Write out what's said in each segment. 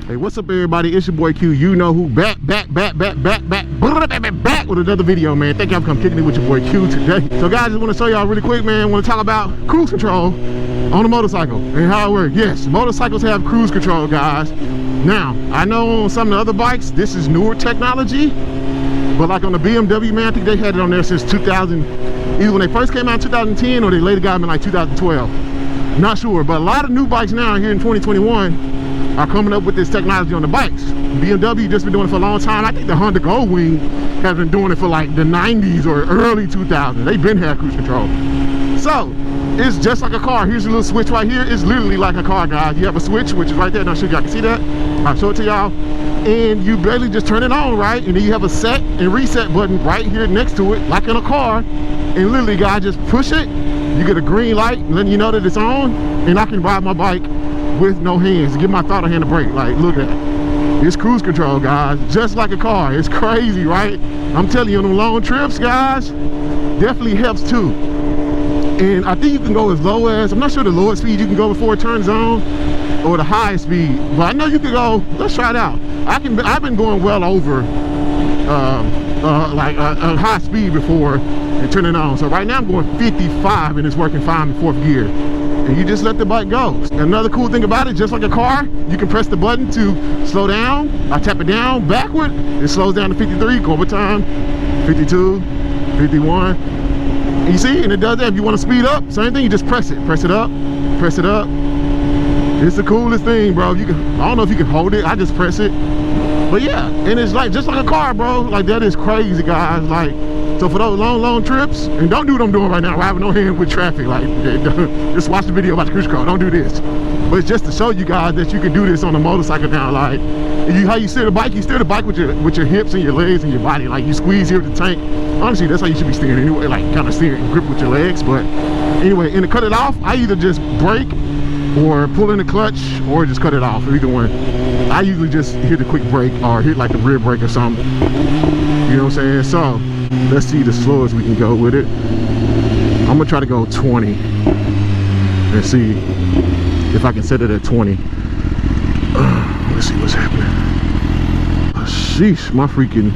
Hey, what's up, everybody? It's your boy Q. You know who, back with another video, man. Thank y'all for kicking it with your boy Q today. So guys, just want to show y'all really quick, man. Want to talk about cruise control on a motorcycle and how it works. Yes, motorcycles have cruise control, guys. Now, I know on some of the other bikes, this is newer technology, but like on the BMW, man, I think they had it on there since 2000, either when they first came out in 2010 or they later got them in like 2012. Not sure, but a lot of new bikes now here in 2021 are coming up with this technology on the bikes. BMW just been doing it for a long time. I think the Honda Goldwing has been doing it for like the 90s or early 2000s. They've been had cruise control. So it's just like a car. Here's a little switch right here. It's literally like a car, guys. You have a switch, which is right there. I'll show y'all can see that. I'll show it to y'all. And you barely just turn it on, right? And then you have a set and reset button right here next to it, like in a car. And literally, guys, just push it. You get a green light letting you know that it's on. And I can ride my bike with no hands, give my throttle hand a break. Like, look at that. It's cruise control, guys, just like a car. It's crazy, right? I'm telling you, on them long trips, guys, definitely helps too. And I think you can go as low as, I'm not sure the lowest speed you can go before it turns on, or the highest speed, but I know you can go. Let's try it out. I've been going well over like a high speed before and turning on. So right now I'm going 55 and it's working fine in 4th gear. And you just let the bike go. Another cool thing about it, just like a car, you can press the button to slow down. I tap it down backward, it slows down to 53, go over time, 52, 51. And you see, and it does that. If you want to speed up, same thing, you just press it up, press it up. It's the coolest thing, bro. You can, I don't know if you can hold it, I just press it. But yeah, and it's like just like a car, bro. Like, that is crazy, guys. Like, so for those long trips, and don't do what I'm doing right now, having no hand with traffic. Like, just watch the video about the cruise control. Don't do this. But it's just to show you guys that you can do this on a motorcycle now. Like, how you steer the bike, you steer the bike with your hips and your legs and your body. Like, you squeeze here with the tank. Honestly, that's how you should be steering anyway. Like, kind of steering and grip with your legs. But anyway, and to cut it off, I either just brake or pull in the clutch or just cut it off. Either one. I usually just hit a quick brake or hit like the rear brake or something. You know what I'm saying? So let's see the slowest we can go with it. I'm gonna try to go 20 and see if I can set it at 20. Let's see what's happening. Sheesh, my freaking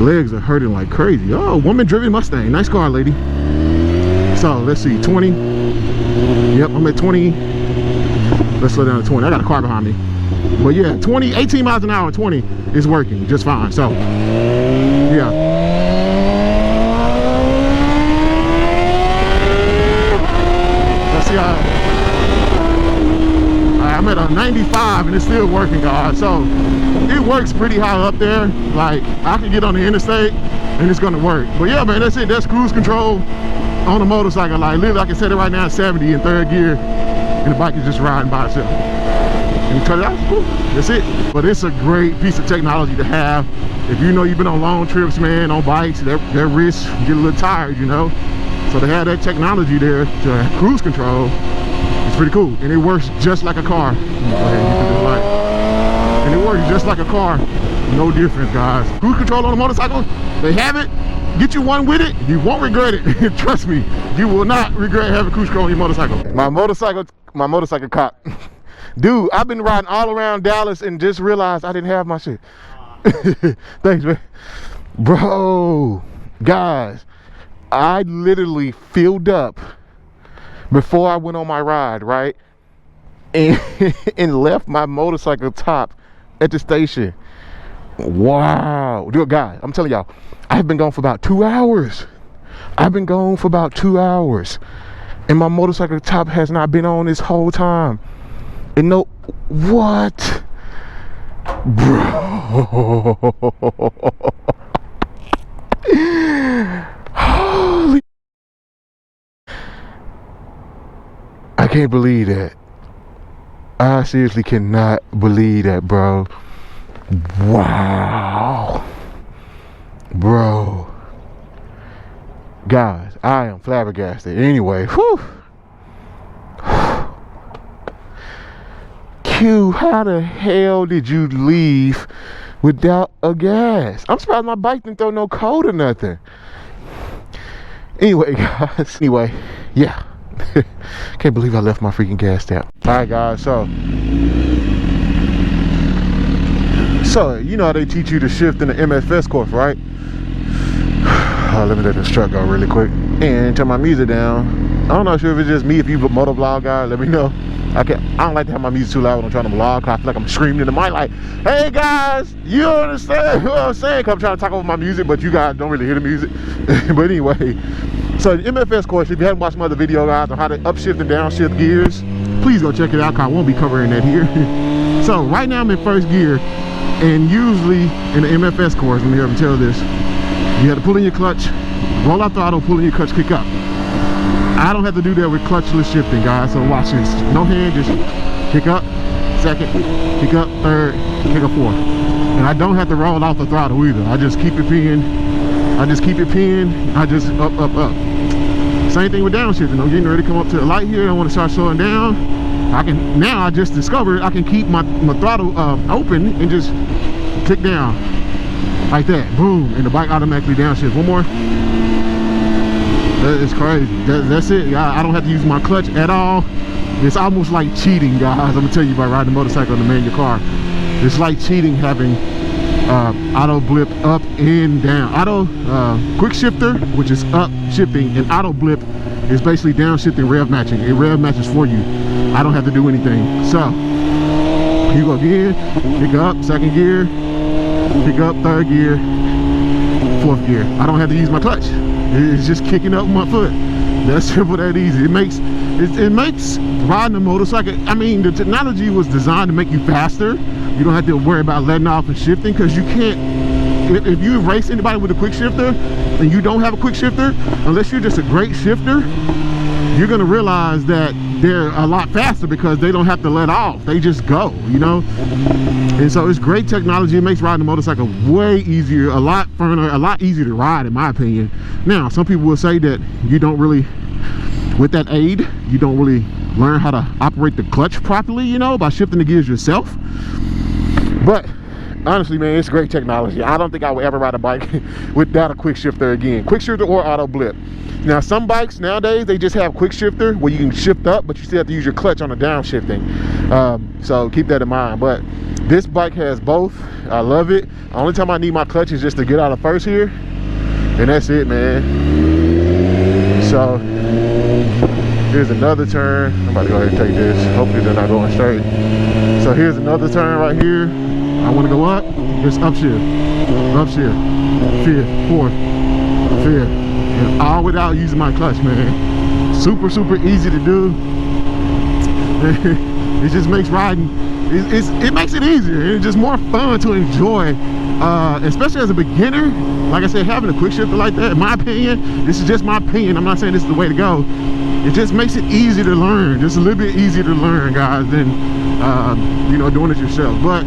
legs are hurting like crazy. Oh, woman-driven Mustang. Nice car, lady. So let's see, 20. Yep, I'm at 20. Let's slow down to 20. I got a car behind me. But yeah, 18 miles an hour, 20 is working just fine. So yeah. Let's see how I'm at a 95 and it's still working, guys. So it works pretty high up there. Like, I can get on the interstate and it's gonna work. But yeah, man, that's it. That's cruise control on a motorcycle. Like, literally, I can set it right now at 70 in 3rd gear and the bike is just riding by itself. And you cut it out, cool. That's it. But it's a great piece of technology to have. If you know you've been on long trips, man, on bikes, their wrists get a little tired, you know. So to have that technology there to cruise control, it's pretty cool. And it works just like a car. And it works just like a car. No difference, guys. Cruise control on a motorcycle, they have it. Get you one with it, you won't regret it. Trust me, you will not regret having cruise control on your motorcycle. My motorcycle cop. Dude, I've been riding all around Dallas and just realized I didn't have my shit. Thanks, man. Bro, guys, I literally filled up before I went on my ride, right? And left my motorcycle top at the station. Wow. Dude, guys, I'm telling y'all, I've been gone for about 2 hours. And my motorcycle top has not been on this whole time. And no, what? Bro. Holy. I can't believe that. I seriously cannot believe that, bro. Wow. Bro. Guys, I am flabbergasted. Anyway, whew. Q, how the hell did you leave without a gas? I'm surprised my bike didn't throw no code or nothing. Anyway, guys. Anyway, yeah. Can't believe I left my freaking gas tap. Alright, guys, so So, you know how they teach you to shift in the MFS course, right? Let me let this truck go really quick and turn my music down. I'm not sure if it's just me. If you're a motor vlog guy, let me know. I don't like to have my music too loud when I'm trying to vlog. I feel like I'm screaming in the mic like, hey guys, you understand what I'm saying? Cause I'm trying to talk over my music, but you guys don't really hear the music. But anyway, so the MFS course, if you haven't watched my other video, guys, on how to upshift and downshift gears, please go check it out, cause I won't be covering that here. So right now I'm in first gear, and usually in the MFS course, let me hear them tell this, you have to pull in your clutch, roll out throttle, pull in your clutch, kick up. I don't have to do that with clutchless shifting, guys, so watch this. No hand, just kick up, second, kick up, third, kick up, fourth. And I don't have to roll off the throttle either. I just keep it pinned, I just up, up, up. Same thing with downshifting. I'm getting ready to come up to the light here. I want to start slowing down. Now I just discovered I can keep my throttle open and just click down like that, boom, and the bike automatically downshifts. One more. It's crazy. That's it. I don't have to use my clutch at all. It's almost like cheating, guys. I'm gonna tell you about riding a motorcycle in the manual car. It's like cheating having auto blip up and down. Auto quick shifter, which is up shifting, and auto blip is basically downshifting rev matching. It rev matches for you. I don't have to do anything. So you go again, pick up, second gear, pick up, third gear, fourth gear. I don't have to use my clutch. It's just kicking up my foot. That's simple, that easy. It makes riding a motorcycle, I mean, the technology was designed to make you faster. You don't have to worry about letting off and shifting, because you can't, if you race anybody with a quick shifter and you don't have a quick shifter, unless you're just a great shifter, you're gonna realize that they're a lot faster because they don't have to let off. They just go, you know? And so it's great technology. It makes riding a motorcycle way easier, a lot firmer, a lot easier to ride, in my opinion. Now, some people will say that you don't really, with that aid, you don't really learn how to operate the clutch properly, you know, by shifting the gears yourself. But honestly, man, it's great technology. I don't think I would ever ride a bike without a quick shifter again. Quick shifter or auto blip. Now, some bikes nowadays, they just have quick shifter where you can shift up, but you still have to use your clutch on the downshifting. So keep that in mind. But this bike has both. I love it. The only time I need my clutch is just to get out of first here, and that's it, man. So here's another turn. I'm about to go ahead and take this. Hopefully they're not going straight. So here's another turn right here. I want to go up. Just upshift, fifth, fourth, fifth, and all without using my clutch, man. Super easy to do. It just makes riding, it makes it easier, and it's just more fun to enjoy, especially as a beginner. Like I said, having a quick shifter like that, in my opinion, this is just my opinion, I'm not saying this is the way to go, it just makes it easy to learn, just a little bit easier to learn, guys, than you know, doing it yourself. But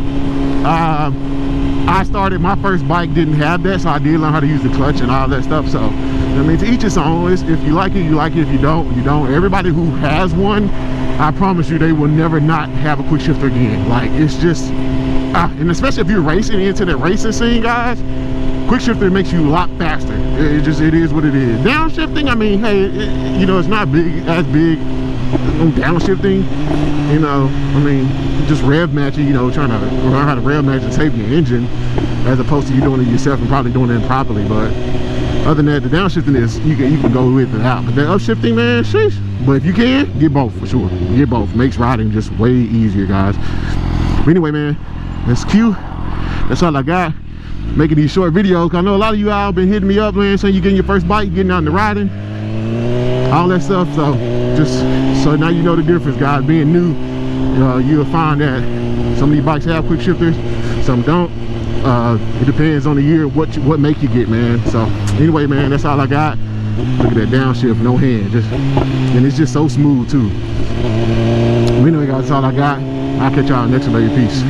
I started, my first bike didn't have that, so I did learn how to use the clutch and all that stuff. So I mean, to each its own. If you like it, you like it. If you don't, you don't. Everybody who has one, I promise you, they will never not have a quick shifter again. Like, it's just and especially if you're racing into the racing scene, guys, quick shifter makes you a lot faster. It is what it is. Downshifting, I mean, hey, you know, it's not as big on downshifting, you know. I mean, just rev matching, you know, trying to learn how to rev match and save your engine, as opposed to you doing it yourself and probably doing it improperly. But other than that, the downshifting is, you can go with it out. But the upshifting, man, sheesh. But if you can, get both for sure. Get both. Makes riding just way easier, guys. But anyway, man, that's Q. That's all I got. Making these short videos. I know a lot of you all been hitting me up, man, saying you're getting your first bike, getting out into riding, all that stuff. So just so now you know the difference, guys. Being new, you'll find that some of these bikes have quick shifters, some don't. It depends on the year what make you get, man. So anyway, man, that's all I got. Look at that downshift, no hand, and it's just so smooth too. Anyway, guys, that's all I got. I'll catch y'all next one, baby. Peace.